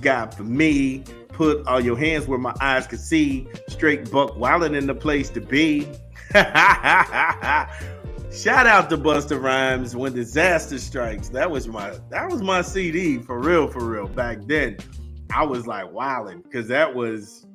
got for me? Put all your hands where my eyes can see. Straight buck wildin' in the place to be. Shout out to Busta Rhymes, When Disaster Strikes. That was my CD for real back then. I was like wildin' because that was,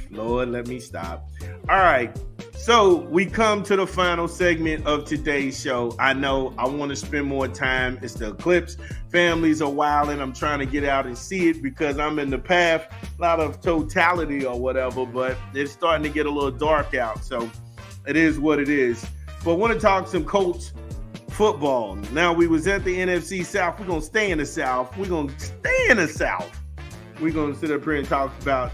Lord, let me stop. All right, so we come to the final segment of today's show. I know I want to spend more time. It's the Eclipse families are wildin'. I'm trying to get out and see it because I'm in the path, a lot of totality or whatever, but it's starting to get a little dark out. So it is what it is. But I want to talk some Colts football. Now, we was at the NFC South. We're going to stay in the South. We're going to sit up here and talk about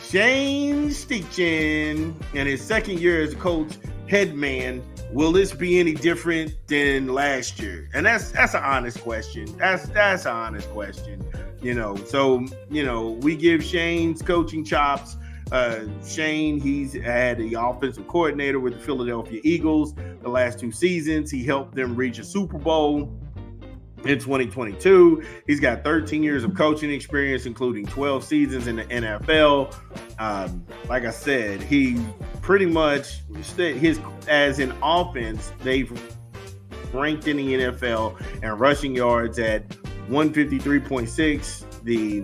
Shane Steichen and his second year as a Colts head man. Will this be any different than last year? And that's an honest question. That's an honest question. We give Shane's coaching chops. Shane, he's had the offensive coordinator with the Philadelphia Eagles the last 2 seasons. He helped them reach a Super Bowl in 2022. He's got 13 years of coaching experience, including 12 seasons in the NFL. Like I said, he pretty much as an offense, they've ranked in the NFL and rushing yards at 153.6. The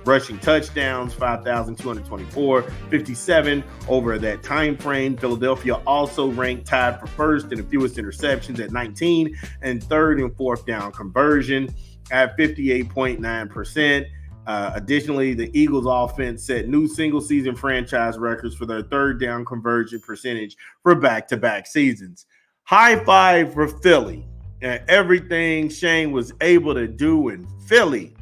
rushing touchdowns, 5,224, 57 over that time frame. Philadelphia also ranked tied for first in the fewest interceptions at 19 and third and fourth down conversion at 58.9%. Additionally, the Eagles offense set new single-season franchise records for their third down conversion percentage for back-to-back seasons. High five for Philly and everything Shane was able to do in Philly.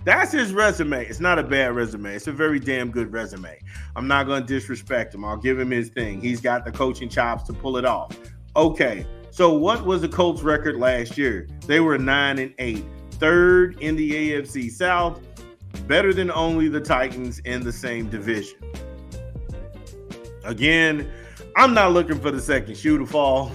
That's his resume. It's not a bad resume. It's a very damn good resume. I'm not going to disrespect him. I'll give him his thing. He's got the coaching chops to pull it off. Okay, so what was the Colts record last year? They were 9-8, third in the AFC South, better than only the Titans in the same division. Again, I'm not looking for the second shoe to fall.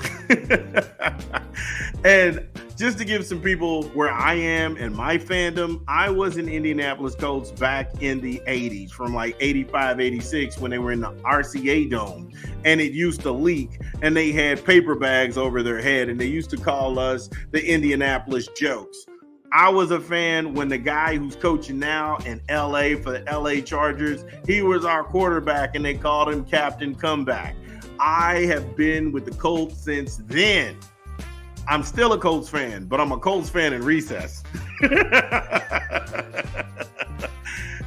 And just to give some people where I am and my fandom, I was in Indianapolis Colts back in the 80s, from like 85, 86, when they were in the RCA Dome, and it used to leak, and they had paper bags over their head, and they used to call us the Indianapolis Jokes. I was a fan when the guy who's coaching now in LA for the LA Chargers, he was our quarterback, and they called him Captain Comeback. I have been with the Colts since then. I'm still a Colts fan, but I'm a Colts fan in recess.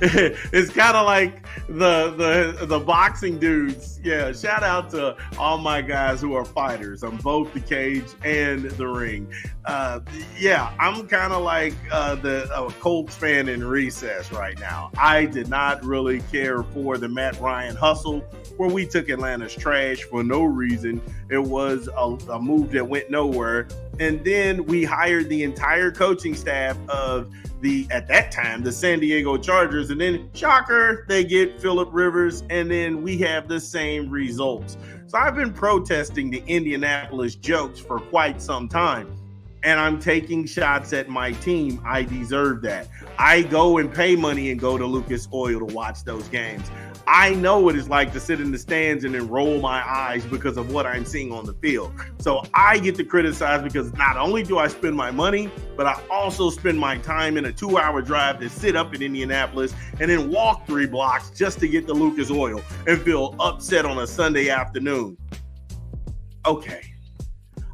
It's kind of like the boxing dudes. Yeah, shout out to all my guys who are fighters on both the cage and the ring. I'm kind of like a Colts fan in recess right now. I did not really care for the Matt Ryan hustle, where we took Atlanta's trash for no reason. It was a move that went nowhere. And then we hired the entire coaching staff of at that time, the San Diego Chargers. And then, shocker, they get Phillip Rivers, and then we have the same results. So I've been protesting the Indianapolis Jokes for quite some time. And I'm taking shots at my team. I deserve that. I go and pay money and go to Lucas Oil to watch those games. I know what it's like to sit in the stands and then roll my eyes because of what I'm seeing on the field. So I get to criticize because not only do I spend my money, but I also spend my time in a 2-hour drive to sit up in Indianapolis and then walk 3 blocks just to get to Lucas Oil and feel upset on a Sunday afternoon. Okay,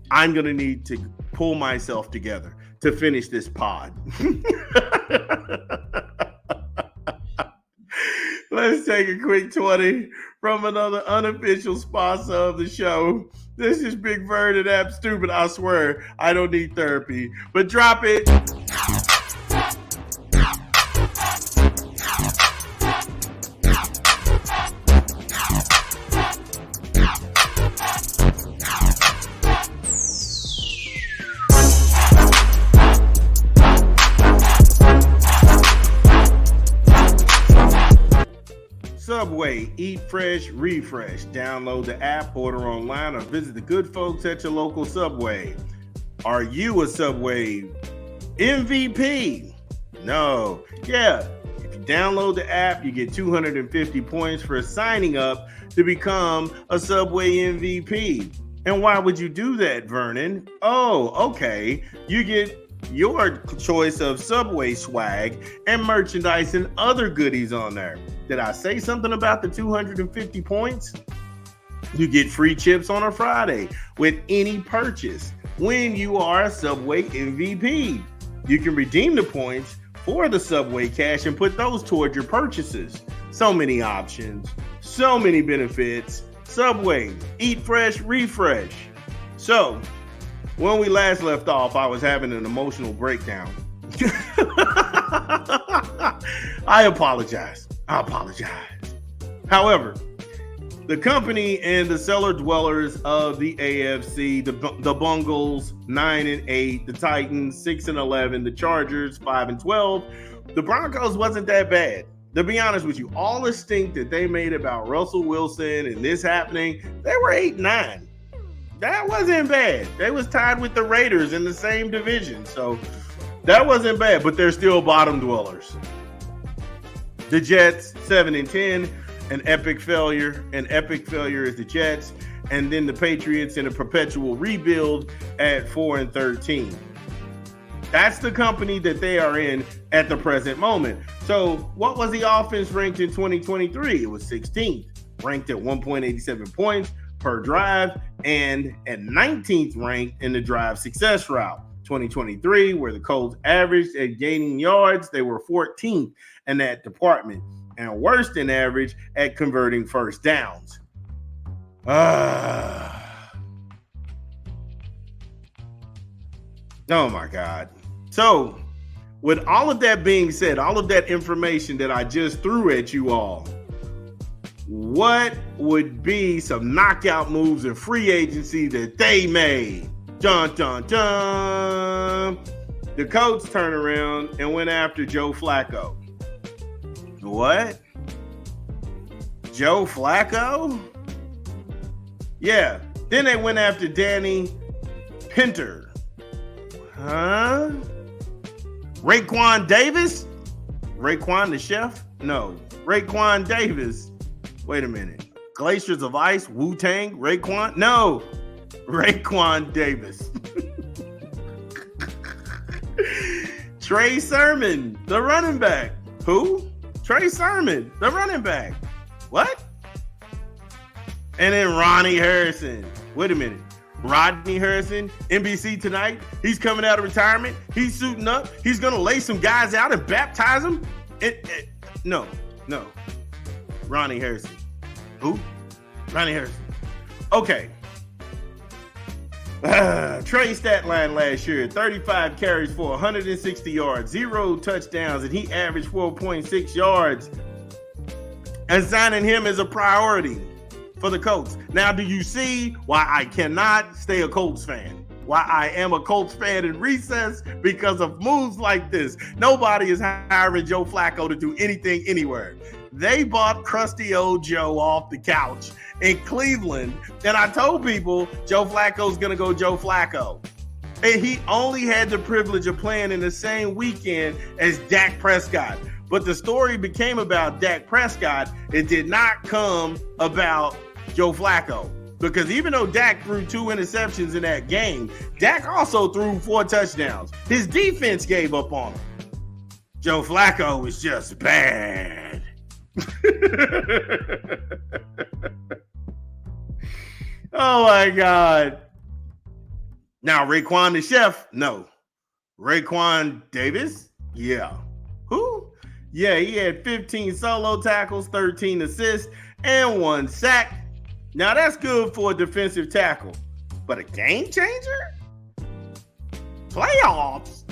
I'm going to need to pull myself together to finish this pod. Let's take a quick 20 from another unofficial sponsor of the show. This is Big Bird and I'm stupid. I swear I don't need therapy, but drop it. Subway, eat fresh, refresh. Download the app, order online, or visit the good folks at your local Subway. Are you a Subway MVP? No. Yeah. If you download the app, you get 250 points for signing up to become a Subway MVP. And why would you do that, Vernon? Oh, okay. You get your choice of Subway swag and merchandise and other goodies on there. Did I say something about the 250 points? You get free chips on a Friday with any purchase when you are a Subway MVP. You can redeem the points for the Subway cash and put those toward your purchases. So many options, so many benefits. Subway, eat fresh, refresh. So, when we last left off, I was having an emotional breakdown. I apologize. However, the company and the cellar dwellers of the AFC, the Bungles 9-8, the Titans 6-11, the Chargers 5-12, the Broncos wasn't that bad. To be honest with you, all the stink that they made about Russell Wilson and this happening, they were 8-9. That wasn't bad. They was tied with the Raiders in the same division, so that wasn't bad. But they're still bottom dwellers. The Jets 7-10. An epic failure. An epic failure is the Jets. And then the Patriots in a perpetual rebuild at 4-13. That's the company that they are in at the present moment. So what was the offense ranked in 2023? It was 16th, ranked at 1.87 points per drive and at 19th ranked in the drive success route. 2023, where the Colts averaged at gaining yards, they were 14th in that department, and worse than average at converting first downs. Oh my God. So, with all of that being said, all of that information that I just threw at you all, what would be some knockout moves in free agency that they made? Dun, dun, dun. The Colts turned around and went after Joe Flacco. What? Joe Flacco? Yeah. Then they went after Danny Pinter. Huh? Raekwon Davis? Raekwon the chef? No. Raekwon Davis. Wait a minute. Glaciers of Ice? Wu-Tang? Raekwon? No. Raekwon Davis. Trey Sermon, the running back. Who? Trey Sermon, the running back. What? And then Ronnie Harrison. Wait a minute. Rodney Harrison, NBC Tonight. He's coming out of retirement. He's suiting up. He's going to lay some guys out and baptize them. No. Ronnie Harrison. Who? Ronnie Harrison. Okay. Trey's stat line last year, 35 carries for 160 yards, 0 touchdowns, and he averaged 4.6 yards. And signing him is a priority for the Colts. Now, do you see why I cannot stay a Colts fan? Why I am a Colts fan in recess? Because of moves like this. Nobody is hiring Joe Flacco to do anything anywhere. They bought crusty old Joe off the couch in Cleveland, and I told people Joe Flacco's going to go Joe Flacco. And he only had the privilege of playing in the same weekend as Dak Prescott. But the story became about Dak Prescott. It did not come about Joe Flacco. Because even though Dak threw 2 interceptions in that game, Dak also threw 4 touchdowns. His defense gave up on him. Joe Flacco was just bad. Oh my God. Now, Raekwon the chef? No. Raekwon Davis? Yeah. Who? Yeah, he had 15 solo tackles, 13 assists, and 1 sack. Now, that's good for a defensive tackle. But a game changer? Playoffs?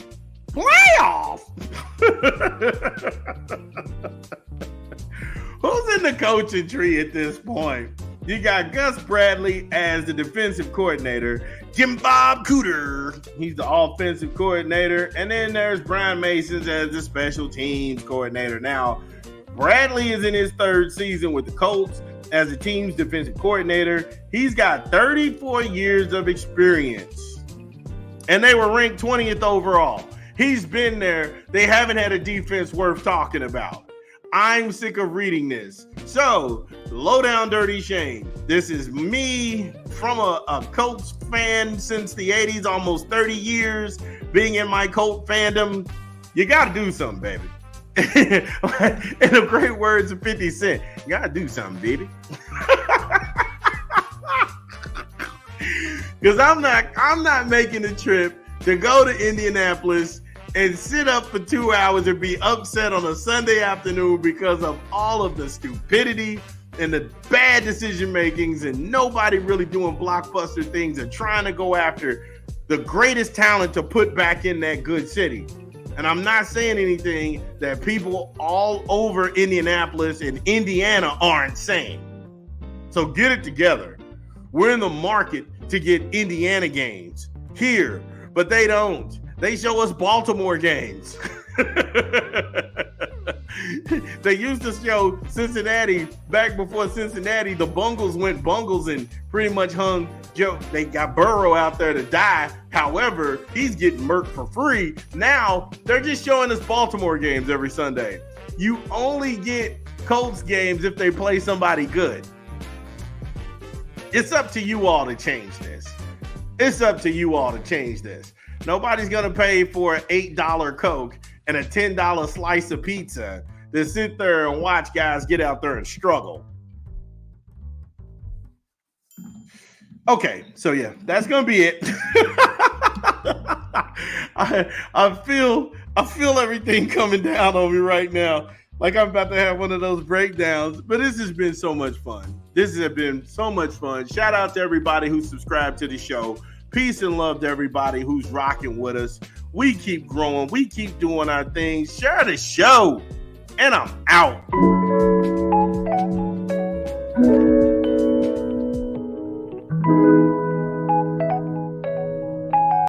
Who's in the coaching tree at this point? You got Gus Bradley as the defensive coordinator. Jim Bob Cooter, he's the offensive coordinator. And then there's Brian Masons as the special teams coordinator. Now, Bradley is in his 3rd season with the Colts as the team's defensive coordinator. He's got 34 years of experience. And they were ranked 20th overall. He's been there. They haven't had a defense worth talking about. I'm sick of reading this. So, low down dirty Shane. This is me from a Colts fan since the 80s, almost 30 years being in my Colt fandom. You got to do something, baby. In the great words of 50 Cent, you got to do something, baby. Because I'm not making the trip to go to Indianapolis and sit up for 2 hours and be upset on a Sunday afternoon because of all of the stupidity and the bad decision makings and nobody really doing blockbuster things and trying to go after the greatest talent to put back in that good city. And I'm not saying anything that people all over Indianapolis and Indiana aren't saying. So get it together. We're in the market to get Indiana games here, but they don't. They show us Baltimore games. They used to show Cincinnati back before Cincinnati. The Bungles went bungles and pretty much hung Joe. They got Burrow out there to die. However, he's getting murked for free. Now they're just showing us Baltimore games every Sunday. You only get Colts games if they play somebody good. It's up to you all to change this. It's up to you all to change this. Nobody's going to pay for an $8 Coke and a $10 slice of pizza to sit there and watch guys get out there and struggle. Okay, so yeah, that's going to be it. I feel everything coming down on me right now. Like I'm about to have one of those breakdowns, but this has been so much fun. This has been so much fun. Shout out to everybody who subscribed to the show. Peace and love to everybody who's rocking with us. We keep growing. We keep doing our things. Share the show. And I'm out.